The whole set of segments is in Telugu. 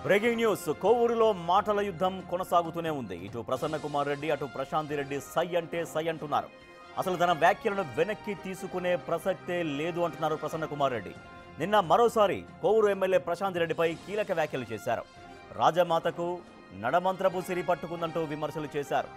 బ్రేకింగ్ న్యూస్ కోవూరులో మాటల యుద్ధం కొనసాగుతూనే ఉంది. ఇటు ప్రసన్న కుమార్ రెడ్డి అటు ప్రశాంత్ రెడ్డి సై అంటే సై అంటున్నారు. అసలు తన వ్యాఖ్యలను వెనక్కి తీసుకునే ప్రసక్తే లేదు అంటున్నారు ప్రసన్న కుమార్ రెడ్డి. నిన్న మరోసారి కోవూరు ఎమ్మెల్యే ప్రశాంత్ రెడ్డిపై కీలక వ్యాఖ్యలు చేశారు. రాజమాతకు నడమంత్రపు సిరి పట్టుకుందంటూ విమర్శలు చేశారు.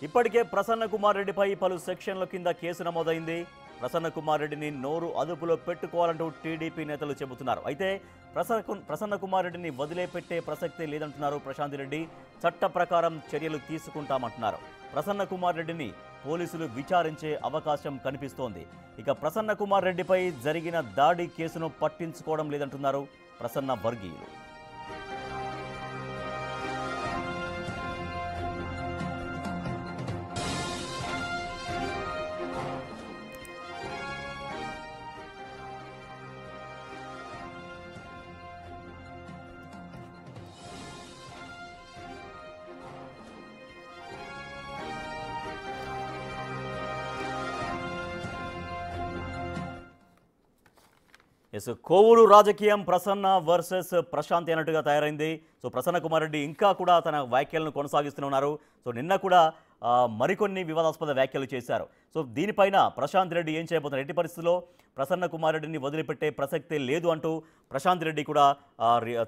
ఇప్పటికే ప్రసన్న కుమార్ రెడ్డిపై పలు సెక్షన్ల కింద కేసు నమోదైంది. ప్రసన్న కుమార్ రెడ్డిని నోరు అదుపులో పెట్టుకోవాలంటూ టీడీపీ నేతలు చెబుతున్నారు. అయితే ప్రసన్న కుమార్ రెడ్డిని వదిలేపెట్టే ప్రసక్తే లేదంటున్నారు ప్రశాంత్ రెడ్డి. చట్ట ప్రకారం చర్యలు తీసుకుంటామంటున్నారు. ప్రసన్న కుమార్ రెడ్డిని పోలీసులు విచారించే అవకాశం కనిపిస్తోంది. ఇక ప్రసన్న కుమార్ రెడ్డిపై జరిగిన దాడి కేసును పట్టించుకోవడం లేదంటున్నారు ప్రసన్న వర్గీయులు. కోవూరు రాజకీయం ప్రసన్న వర్సెస్ ప్రశాంత్ అన్నట్టుగా తయారైంది. సో ప్రసన్న కుమార్ రెడ్డి ఇంకా కూడా తన వ్యాఖ్యలను కొనసాగిస్తున్నారు. సో నిన్న కూడా మరికొన్ని వివాదాస్పద వ్యాఖ్యలు చేశారు. సో దీనిపైన ప్రశాంత్ రెడ్డి ఏం చేయబోతున్నారు, ఎట్టి పరిస్థితుల్లో ప్రసన్న కుమార్ రెడ్డిని వదిలిపెట్టే ప్రసక్తే లేదు అంటూ ప్రశాంత్ రెడ్డి కూడా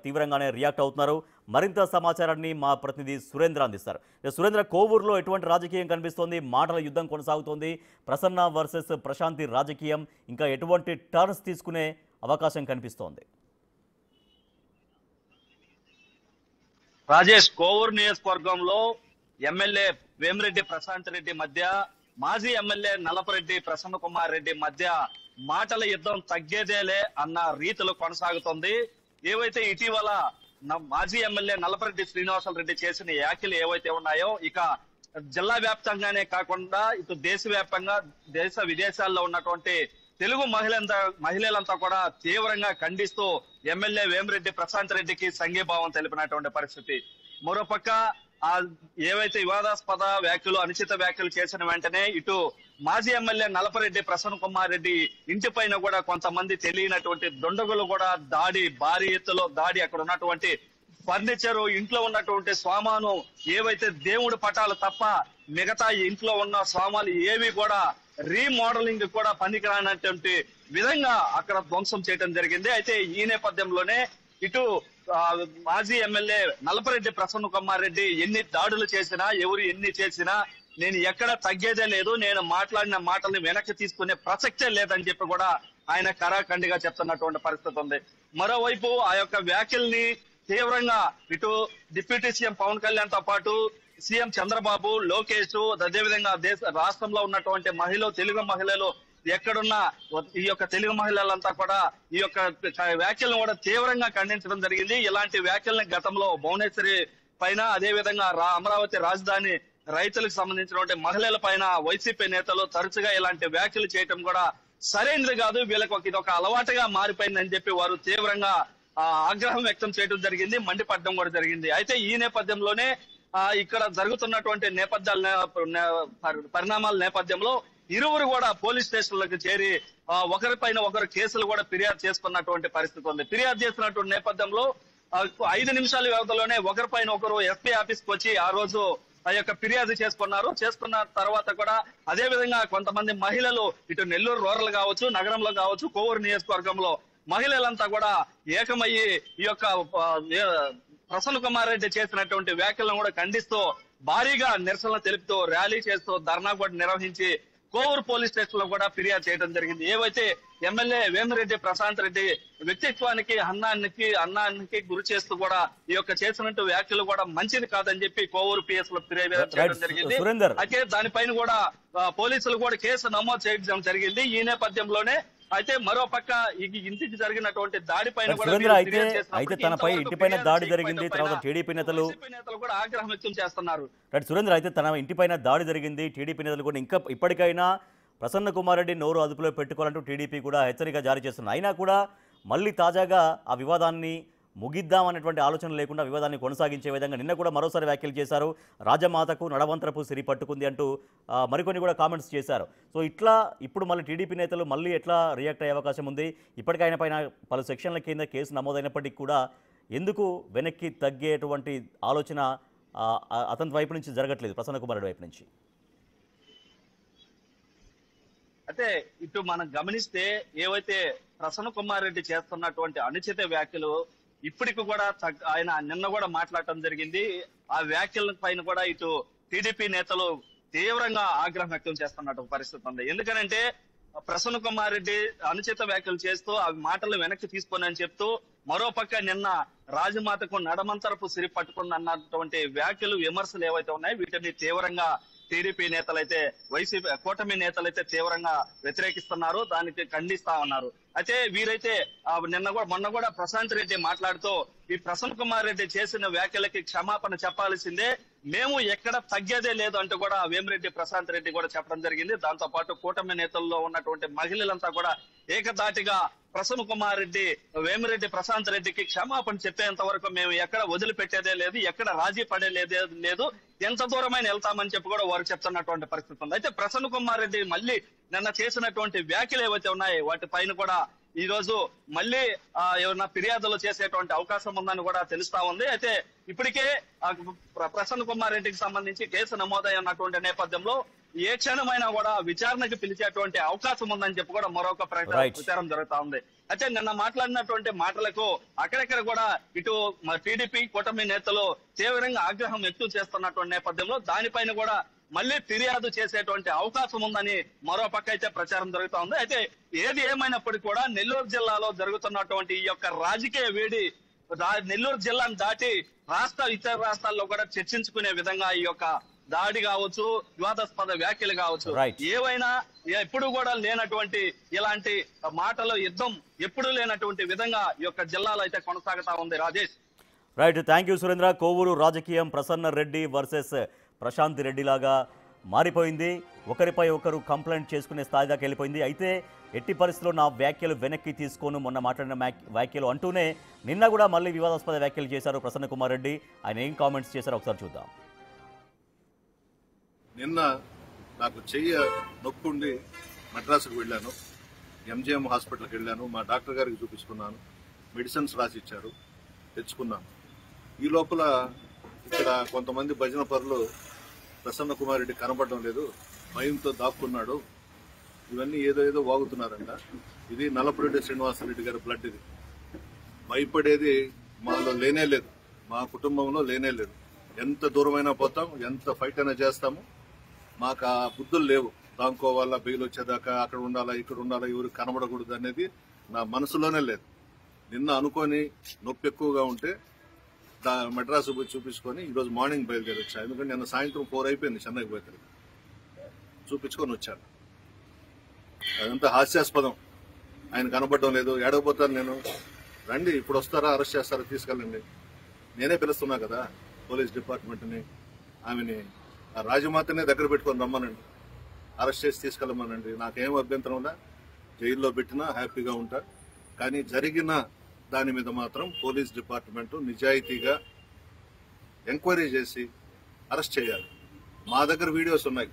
తీవ్రంగానే రియాక్ట్ అవుతున్నారు. మరింత సమాచారాన్ని మా ప్రతినిధి సురేంద్ర అందిస్తారు. సురేంద్ర, కోవూరులో ఎటువంటి రాజకీయం కనిపిస్తోంది? మాటల యుద్ధం కొనసాగుతోంది. ప్రసన్న వర్సెస్ ప్రశాంతి రాజకీయం ఇంకా ఎటువంటి టర్న్స్ తీసుకునే అవకాశం కనిపిస్తోంది? రాజేష్, కోవూరు నియోజకవర్గంలో ఎమ్మెల్యే వేమిరెడ్డి ప్రశాంత్ రెడ్డి మధ్య, మాజీ ఎమ్మెల్యే నలపరెడ్డి ప్రసన్న కుమార్ రెడ్డి మధ్య మాటల యుద్ధం తగ్గేదేలే అన్న రీతిలో కొనసాగుతోంది. ఏవైతే ఇటీవల మాజీ ఎమ్మెల్యే నలపరెడ్డి శ్రీనివాసరెడ్డి చేసిన వ్యాఖ్యలు ఏవైతే ఉన్నాయో, ఇక జిల్లా వ్యాప్తంగానే కాకుండా ఇటు దేశవ్యాప్తంగా దేశ విదేశాల్లో ఉన్నటువంటి తెలుగు మహిళలంతా కూడా తీవ్రంగా ఖండిస్తూ ఎమ్మెల్యే వేమిరెడ్డి ప్రశాంత్ రెడ్డికి సంఘీభావం తెలిపినటువంటి పరిస్థితి. మరోపక్క ఏవైతే వివాదాస్పద వ్యాఖ్యలు, అనుచిత వ్యాఖ్యలు చేసిన వెంటనే ఇటు మాజీ ఎమ్మెల్యే నలపరెడ్డి ప్రసన్న కుమార్ రెడ్డి ఇంటి పైన కూడా కొంతమంది తెలియనటువంటి దుండగులు కూడా భారీ ఎత్తులో దాడి, అక్కడ ఉన్నటువంటి ఫర్నిచర్, ఇంట్లో ఉన్నటువంటి సామాను, ఏవైతే దేవుడి పటాలు తప్ప మిగతా ఇంట్లో ఉన్న సామాన్లు ఏవి కూడా రీమోడలింగ్ కూడా పనికిరానటువంటి విధంగా అక్కడ ధ్వంసం చేయడం జరిగింది. అయితే ఈ నేపథ్యంలోనే ఇటు మాజీ ఎమ్మెల్యే నలపరెడ్డి ప్రసన్న కుమార్ రెడ్డి ఎన్ని దాడులు చేసినా, ఎవరు ఎన్ని చేసినా నేను ఎక్కడ తగ్గేదే లేదు, నేను మాట్లాడిన మాటల్ని వెనక్కి తీసుకునే ప్రసక్తే లేదని చెప్పి కూడా ఆయన కరాఖండిగా చెప్తున్నటువంటి పరిస్థితి ఉంది. మరోవైపు ఆ యొక్క వ్యాఖ్యల్ని తీవ్రంగా ఇటు డిప్యూటీ సీఎం పవన్ కళ్యాణ్ తో పాటు సీఎం చంద్రబాబు, లోకేష్, అదేవిధంగా రాష్ట్రంలో ఉన్నటువంటి తెలుగు మహిళలు ఎక్కడున్నా ఈ యొక్క తెలుగు మహిళలంతా కూడా ఈ యొక్క వ్యాఖ్యలను కూడా తీవ్రంగా ఖండించడం జరిగింది. ఇలాంటి వ్యాఖ్యల్ని గతంలో భువనేశ్వరి పైన, అదేవిధంగా అమరావతి రాజధాని రైతులకు సంబంధించినటువంటి మహిళల పైన వైసీపీ నేతలు తరచుగా ఇలాంటి వ్యాఖ్యలు చేయటం కూడా సరైనది కాదు, వీళ్ళకి ఇదొక అలవాటుగా మారిపోయిందని చెప్పి వారు తీవ్రంగా ఆగ్రహం వ్యక్తం చేయడం జరిగింది, మండిపడడం కూడా జరిగింది. అయితే ఈ నేపథ్యంలోనే ఇక్కడ జరుగుతున్నటువంటి పరిణామాల నేపథ్యంలో ఇరువురు కూడా పోలీస్ స్టేషన్లకు చేరి ఒకరిపైన ఒకరు కేసులు కూడా ఫిర్యాదు చేసుకున్నటువంటి పరిస్థితి ఉంది. ఫిర్యాదు చేసినటువంటి నేపథ్యంలో 5 నిమిషాల వ్యవధిలోనే ఒకరిపైన ఒకరు ఎస్పీ ఆఫీస్ కు వచ్చి ఆ రోజు ఆ యొక్క ఫిర్యాదు చేసుకున్న తర్వాత కూడా అదే విధంగా కొంతమంది మహిళలు ఇటు నెల్లూరు రూరల్ కావచ్చు, నగరంలో కావచ్చు, కోవూరు నియోజకవర్గంలో మహిళలంతా కూడా ఏకమయ్యి ఈ యొక్క ప్రసన్న కుమార్ రెడ్డి చేసినటువంటి వ్యాఖ్యలను కూడా ఖండిస్తూ భారీగా నిరసనలు తెలుపుతూ ర్యాలీ చేస్తూ ధర్నా కూడా నిర్వహించి కోవూరు పోలీస్ స్టేషన్ లో కూడా ఫిర్యాదు చేయడం జరిగింది. ఏవైతే ఎమ్మెల్యే వేమిరెడ్డి ప్రశాంత్ రెడ్డి వ్యక్తిత్వానికి అన్నానికి గురి చేస్తూ కూడా ఈ యొక్క చేసినట్టు వ్యాఖ్యలు కూడా మంచిది కాదని చెప్పి కోవూరు పిఎస్ లో ఫిర్యాదు చేయడం జరిగింది. అయితే దానిపైన కూడా పోలీసులు కూడా కేసు నమోదు చేయడం జరిగింది. ఈ నేపథ్యంలోనే అయితే మరోపక్క ఇంటికి జరిగినటువంటి దాడిపైన అయితే తనపై ఇంటిపైన దాడి జరిగింది. తర్వాత టీడీపీ నేతలు కూడా ఆగ్రహం వ్యక్తం చేస్తున్నారు. రైట్ సురేంద్ర, అయితే తన ఇంటిపైన దాడి జరిగింది. టీడీపీ నేతలు కూడా ఇంకా ఇప్పటికైనా ప్రసన్న కుమార్ రెడ్డి నోరు అదుపులో పెట్టుకోవాలంటూ టీడీపీ కూడా హెచ్చరిక జారీ చేస్తున్నారు. అయినా కూడా మళ్ళీ తాజాగా ఆ వివాదాన్ని ముగిద్దాం అనేటువంటి ఆలోచన లేకుండా వివాదాన్ని కొనసాగించే విధంగా నిన్న కూడా మరోసారి వ్యాఖ్యలు చేశారు. రాజమాతకు నడవంతరపు సిరి పట్టుకుంది అంటూ మరికొన్ని కూడా కామెంట్స్ చేశారు. సో ఇట్లా ఇప్పుడు మళ్ళీ టీడీపీ నేతలు మళ్ళీ ఎట్లా రియాక్ట్ అయ్యే అవకాశం ఉంది? ఇప్పటికీ ఆయన పైన పలు సెక్షన్ల కింద కేసు నమోదైనప్పటికీ కూడా ఎందుకు వెనక్కి తగ్గేటువంటి ఆలోచన అతని వైపు నుంచి జరగట్లేదు, ప్రసన్న కుమార్ రెడ్డి వైపు నుంచి? అయితే ఇటు మనం గమనిస్తే ఏవైతే ప్రసన్న కుమార్ రెడ్డి చేస్తున్నటువంటి అనుచిత వ్యాఖ్యలు ఇప్పటికి కూడా ఆయన నిన్న కూడా మాట్లాడటం జరిగింది. ఆ వ్యాఖ్యల పైన కూడా ఇటు టీడీపీ నేతలు తీవ్రంగా ఆగ్రహం వ్యక్తం చేస్తున్నట్టు పరిస్థితి ఉంది. ఎందుకనంటే ప్రసన్న కుమార్ రెడ్డి అనుచిత వ్యాఖ్యలు చేస్తూ ఆ మాటలు వెనక్కి తీసుకొని అని చెప్తూ, మరోపక్క నిన్న రాజమాతకు నడమంతరపు సిరి పట్టుకుందన్నటువంటి వ్యాఖ్యలు, విమర్శలు ఏవైతే ఉన్నాయో వీటిని తీవ్రంగా టీడీపీ నేతలైతే, వైసీపీ కూటమి నేతలైతే తీవ్రంగా వ్యతిరేకిస్తున్నారు, దానికి ఖండిస్తా ఉన్నారు. అయితే వీరైతే మొన్న కూడా ప్రశాంత్ రెడ్డి మాట్లాడుతూ ఈ ప్రసన్న కుమార్ రెడ్డి చేసిన వ్యాఖ్యలకి క్షమాపణ చెప్పాల్సిందే, మేము ఎక్కడ తగ్గేదే లేదు అంటూ కూడా వేమిరెడ్డి ప్రశాంత్ రెడ్డి కూడా చెప్పడం జరిగింది. దాంతో పాటు కూటమి నేతల్లో ఉన్నటువంటి మహిళలంతా కూడా ఏకధాటిగా ప్రసన్న కుమార్ రెడ్డి, వేమిరెడ్డి ప్రశాంత్ రెడ్డికి క్షమాపణ చెప్పేంత వరకు మేము ఎక్కడ వదిలిపెట్టేదే లేదు, ఎక్కడ రాజీ పడేదే లేదు, ఎంత దూరమైన వెళ్తామని చెప్పి కూడా వారు చెప్తున్నటువంటి పరిస్థితి ఉంది. అయితే ప్రసన్న కుమార్ రెడ్డి మళ్ళీ నిన్న చేసినటువంటి వ్యాఖ్యలు ఏవైతే ఉన్నాయో వాటి పైన కూడా ఈ రోజు మళ్ళీ ఏమన్నా ఫిర్యాదులు చేసేటువంటి అవకాశం ఉందని కూడా తెలుస్తా ఉంది. అయితే ఇప్పటికే ప్రసన్న కుమార్ రెడ్డికి సంబంధించి కేసు నమోదై ఉన్నటువంటి నేపథ్యంలో ఏ క్షణమైనా కూడా విచారణకు పిలిచేటువంటి అవకాశం ఉందని చెప్పి కూడా మరొక ప్రచారం జరుగుతా ఉంది. అయితే నిన్న మాట్లాడినటువంటి మాటలకు అక్కడెక్కడ కూడా ఇటు టీడీపీ కూటమి నేతలు తీవ్రంగా ఆగ్రహం వ్యక్తం చేస్తున్నటువంటి నేపథ్యంలో దానిపైన కూడా మళ్ళీ ఫిర్యాదు చేసేటువంటి అవకాశం ఉందని మరో పక్క అయితే ప్రచారం జరుగుతా ఉంది. అయితే ఏది ఏమైనప్పటికీ కూడా నెల్లూరు జిల్లాలో జరుగుతున్నటువంటి ఈ యొక్క రాజకీయ వేడి నెల్లూరు జిల్లాను దాటి ఇతర రాష్ట్రాల్లో కూడా చర్చించుకునే విధంగా ఈ యొక్క దాడి కావచ్చు, వివాదాస్పద వ్యాఖ్యలు కావచ్చు, ఏవైనా ఎప్పుడు కూడా లేనటువంటి ఇలాంటి మాటల యుద్ధం ఎప్పుడు లేనటువంటి విధంగా ఈ యొక్క జిల్లాలో అయితే కొనసాగుతా ఉంది. Rajesh. Right, thank you Surendra. Kovur రాజకీయం ప్రసన్న రెడ్డి వర్సెస్ ప్రశాంత్ రెడ్డి లాగా మారిపోయింది. ఒకరిపై ఒకరు కంప్లైంట్ చేసుకునే స్థాయి దాకా వెళ్ళిపోయింది. అయితే ఎట్టి పరిస్థితుల్లో నా వ్యాఖ్యలు వెనక్కి తీసుకోను, మొన్న మాట్లాడిన వ్యాఖ్యలు అంటూనే నిన్న కూడా మళ్ళీ వివాదాస్పద వ్యాఖ్యలు చేశారు ప్రసన్న కుమార్ రెడ్డి. ఆయన ఏం కామెంట్స్ చేశారో ఒకసారి చూద్దాం. నిన్న నాకు చెయ్యి నొప్పుండి మద్రాసుకు వెళ్ళాను, ఎంజిఎం హాస్పిటల్కి వెళ్ళాను, మా డాక్టర్ గారికి చూపించుకున్నాను, మెడిసిన్స్ రాసి ఇచ్చారు, తెచ్చుకున్నాను. ఈ లోపల ఇక్కడ కొంతమంది భజన పరులు ప్రసన్న కుమార్ రెడ్డి కనపడడం లేదు, భయంతో దాక్కున్నాడు, ఇవన్నీ ఏదో వాగుతున్నారంట. ఇది నల్లపురెడ్డి శ్రీనివాసరెడ్డి గారి బ్లడ్. ఇది భయపడేది మాలో లేనే లేదు, మా కుటుంబంలో లేనే లేదు. ఎంత దూరమైనా పోతాం, ఎంత ఫైట్ అయినా చేస్తాము. మాకు ఆ బుద్ధులు లేవు, దాంకోవాలా, బెయిల్ వచ్చేదాకా అక్కడ ఉండాలా, ఇక్కడ ఉండాలా, ఎవరికి కనబడకూడదు అనేది నా మనసులోనే లేదు. నిన్న అనుకొని నొప్పి ఎక్కువగా ఉంటే మద్రాసు పోయి చూపించుకొని ఈరోజు మార్నింగ్ బయలుదేరి వచ్చాను. ఎందుకంటే నిన్న సాయంత్రం 4 అయిపోయింది చెన్నైకి పోతే, చూపించుకొని వచ్చాను. అదంతా హాస్యాస్పదం. ఆయన కనబడడం లేదు, ఏడకపోతాను నేను. రండి, ఇప్పుడు వస్తారా, అరెస్ట్ చేస్తారా, తీసుకెళ్ళండి. నేనే పిలుస్తున్నా కదా పోలీస్ డిపార్ట్మెంట్ని, ఆమెని ఆ రాజమాతనే దగ్గర పెట్టుకొని రమ్మనండి, అరెస్ట్ చేసి తీసుకెళ్ళమనండి. నాకేం అభ్యంతరం ఉందా, జైల్లో పెట్టినా హ్యాపీగా ఉంటా. కానీ జరిగిన దాని మీద మాత్రం పోలీస్ డిపార్ట్మెంట్ నిజాయితీగా ఎంక్వైరీ చేసి అరెస్ట్ చేయాలి. మా దగ్గర వీడియోస్ ఉన్నాయి,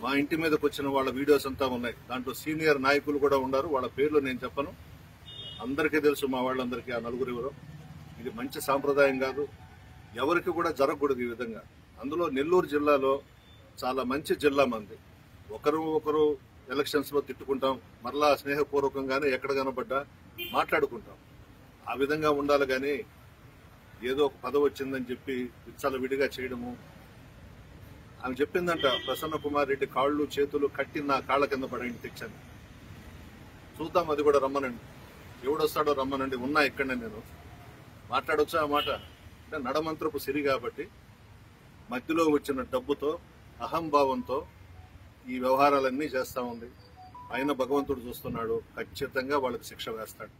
మా ఇంటి మీదకి వచ్చిన వాళ్ళ వీడియోస్ అంతా ఉన్నాయి. దాంట్లో సీనియర్ నాయకులు కూడా ఉన్నారు, వాళ్ళ పేర్లు నేను చెప్పను, అందరికీ తెలుసు మా వాళ్ళందరికీ ఆ నలుగురు ఎవరో. ఇది మంచి సాంప్రదాయం కాదు, ఎవరికి కూడా జరగకూడదు ఈ విధంగా. అందులో నెల్లూరు జిల్లాలో చాలా మంచి జిల్లా మంది. ఒకరు ఎలక్షన్స్ లో తిట్టుకుంటాం, మరలా స్నేహపూర్వకంగానే ఎక్కడ కనబడ్డా మాట్లాడుకుంటాం. ఆ విధంగా ఉండాలి. కానీ ఏదో ఒక పదవి వచ్చిందని చెప్పి విచ్చల విడిగా చేయడము. ఆమె చెప్పిందంట, ప్రసన్న కుమార్ రెడ్డి కాళ్ళు చేతులు కట్టి నా కాళ్ళ కింద పడండి తెచ్చాను. చూద్దాం, అది కూడా రమ్మనండి, ఎవడొస్తాడో రమ్మనండి, ఉన్నా ఇక్కడనే నేను మాట్లాడొచ్చా ఆ మాట. అంటే నడమంత్రపు సిరి కాబట్టి మధ్యలో వచ్చిన డబ్బుతో, అహంభావంతో ఈ వ్యవహారాలన్నీ చేస్తా ఉంది. ఆయన భగవంతుడు చూస్తున్నాడు, ఖచ్చితంగా వాళ్ళకి శిక్ష వేస్తాడు.